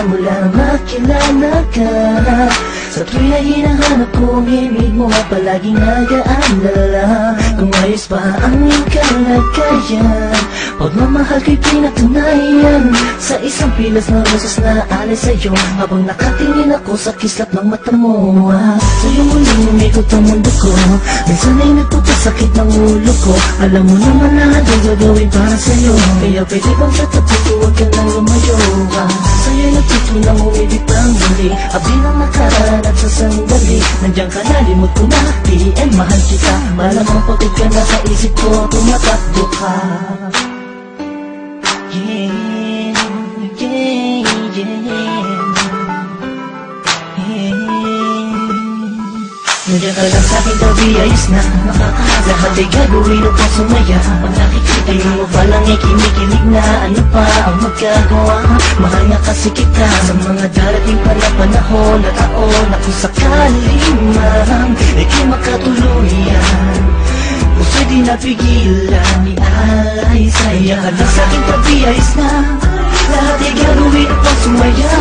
mula makilala ka. Sa tuwing ay hinahanap ko ang himig mo, palaging nag-aalala kung ayos pa ang iyong kalagayan. Pagmamahal ko'y pinatunayan sa isang pilas na rosas na alay sa'yo, habang nakatingin ako sa kislap ng mata mo. Sa'yo muling umikot ang mundo ko, minsan ay nagpapasakit ng ulo ko. Alam mo naman lahat ang gagawin para sa'yo, kaya pwede bang sa tabi ko huwag ka nang lumayo. Sa'yo'y natutulang umibig pang muli, abdi ng nakaraan at sa sandali nandiyan ka na, limot ko na, and mahal kita. Malamang pagod ka na sa isip ko, tumatakbo ka. Nandiyan ka lang sa'king tabi, ayos na lahat ay gagawin upang sumaya. Pag nakikita mo palang ikinikilig na, ano pa ang magagawa? Mahal nga kasi kita sa mga darating pa na panahon at taon, na kung sakaling man ika'y makatuluyan, puso'y di napigilan ni alay sa'yo. Ka lang sa'king tabi, ayos na lahat ay gagawin upang sumaya.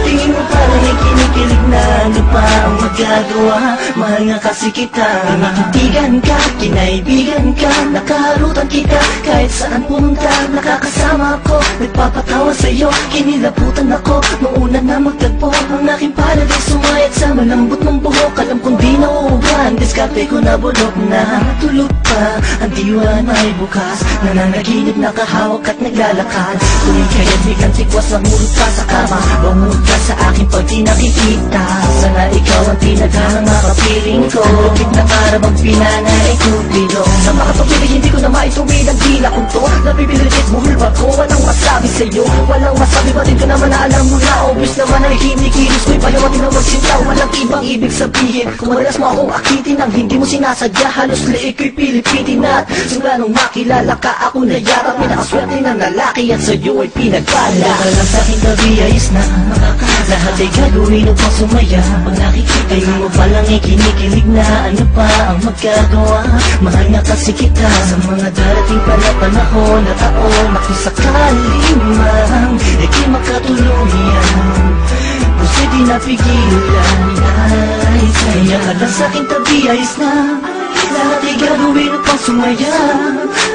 Tingin mo parang ikinikilig na, ano pa ang magagawa? Mahal nga kasi kita, nakitigan ka, kinaibigan ka, nakaharutan kita kahit saan pumunta. Nakakasama ako, nagpapatawa sa'yo, kinilabutan ako noong una na magtagpo. Ang aking paradise sumayat sa malambot ng buhok. Alam kong di nauuban, diskarte ko na bulok na. Tulog pa, ang diwa may bukas, nananaginip, nakahawak at naglalakad. Tuloy kaya't biglang tikwas ang mulot ka sa kama, bangod ka sa aking pag di nakikita. Sana ikaw ang tinaghanga kapiling ko, lupit na para bang pinanay ko bilog. Sa makapagpili hindi ko na maituwid ang dila kong to, nabibilitit buhol ba ko? Walang masabi sa'yo, walang masabi, batid ko naman na alam mo na. Obvious naman ay kinikilos ko'y palawatin na magsinta. Walang ibang ibig sabihin kung madalas mo akong akitin ang hindi mo sinasadya. Halos liig ko'y pilipitin at simula nung makilala ka, ako na yata pinakaswerte ng lalaki at sa'yo ay pinagpala. Ka lang sa'king gabi, ayos na lahat ay gagawin upang sumaya. Pag nakikita mo palang ikinikilig na, ano pa ang magagawa? Mahal nga kasi kita sa mga darating pa na panahon at taon, na kung sakaling man ika'y makatuluyan, puso'y di napigilan ni alay sa'yo. Ka lang sa'king tabi, ayos na lahat ay gagawin upang sumaya.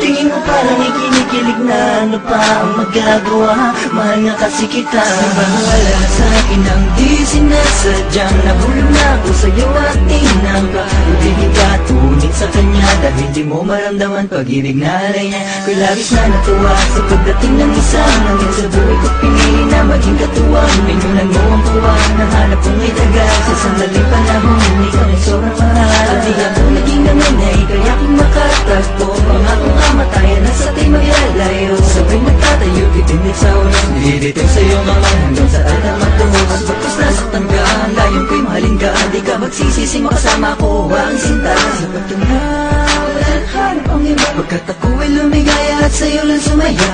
Tingin mo parang ikinikilig na, ano pa ang magagawa? Mahal nga kasi kita. Wala sa'kin ang di sinasadyang, nahulog na ako sa'yo at tinangka. Ibigin ka tunit sa kanya dahil di mo maramdaman pag-ibig na alay niya. Ko'y labis na natuwa sa pagdating ng isang hanggang sa buhay ko pinili na maging katuwang. Pinunan mo ang tuwa, nahanap kong may tagal sa sandaling panahon, ikaw ay sobrang mahal. At di ako naging nanay, kaya aking makatagpo. Pangakong kamatayan na sa tayo maglalayo, sabay nagtatayo, titindig sa ulos, nililitin sa'yo mga hanggang sa alam matungos. Bagkus nasaktan ka, ang layon ko'y mahalin ka, di ka magsisisi makasama ko ang sinta. Sapat ka na, walang hanap ang iba, pagkat ako'y lumigaya at sa'yo lang sumaya.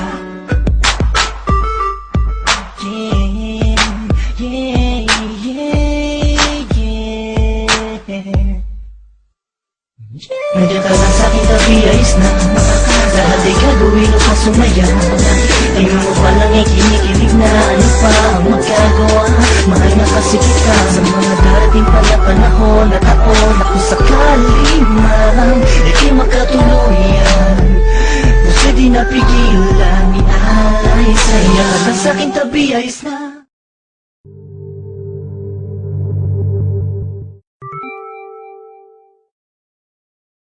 Nandiyan ka lang sa'king tabi, ayos na lahat ay gagawin upang sumaya. Tingin mo palang ikinikilig na, ano pa ang magagawa? Mahal nga kasi kita sa mga darating pa na panahon at taon, na kung sakaling man ika'y makatuluyan, puso'y di napigilan ni alay sa'yo. Ka lang sa'king tabi, ayos na